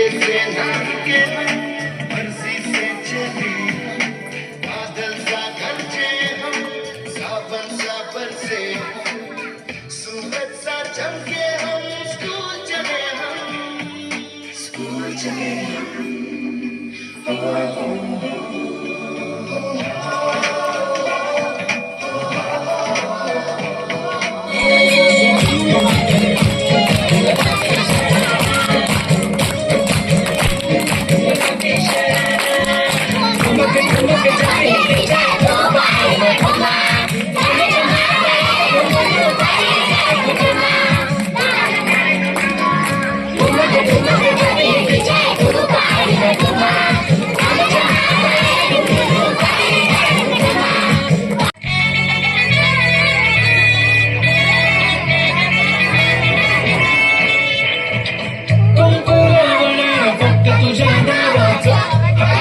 से नाके मर्जी से चले बादल सा गरजे हम सावन सा बरसे सूरज सा चमके हम स्कूल चले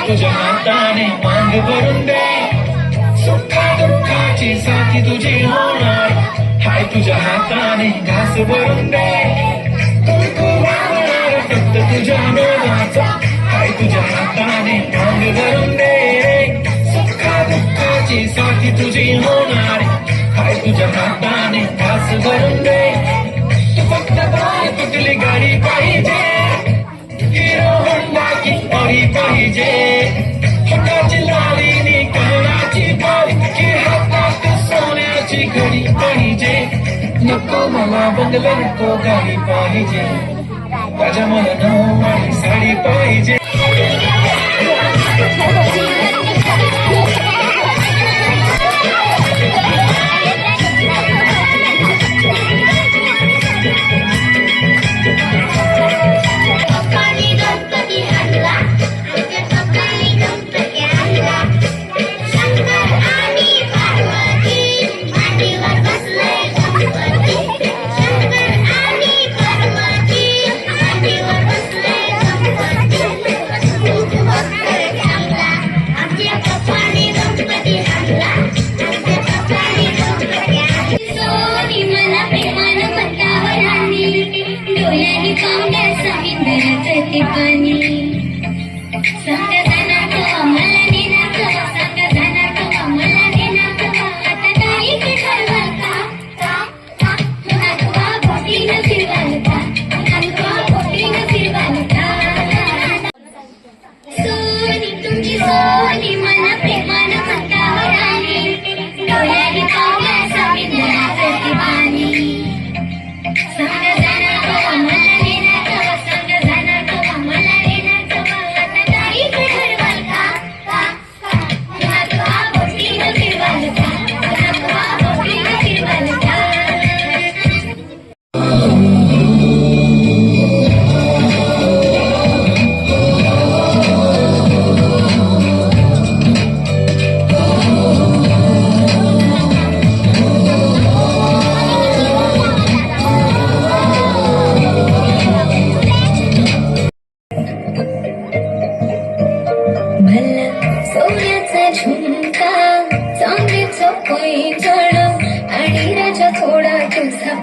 तुझ्या हाताने मांग भरून दे सुखा दुःखाची साथी तुझी होणार हाय तुझ्या हाताने घास भरून दे फक्त तुझ्या नावाचा हाय तुझ्या हाताने मांग भरून दे सुखा दुःखाची साथी तुझी होणार हाय तुझ्या हाताने घास भरून दे तू फक्त बाय तुटली गाडी पाहिजे हिरो होंडा की गाडी पाहिजे हाताची लालीनी कानाची बाई की हातात सोन्याची घडी पाहिजे नको मला बंगला नको गाडी पाहिजे माझ्या मला नऊवारी साडी पाहिजे आणि राजा थोडा तुझा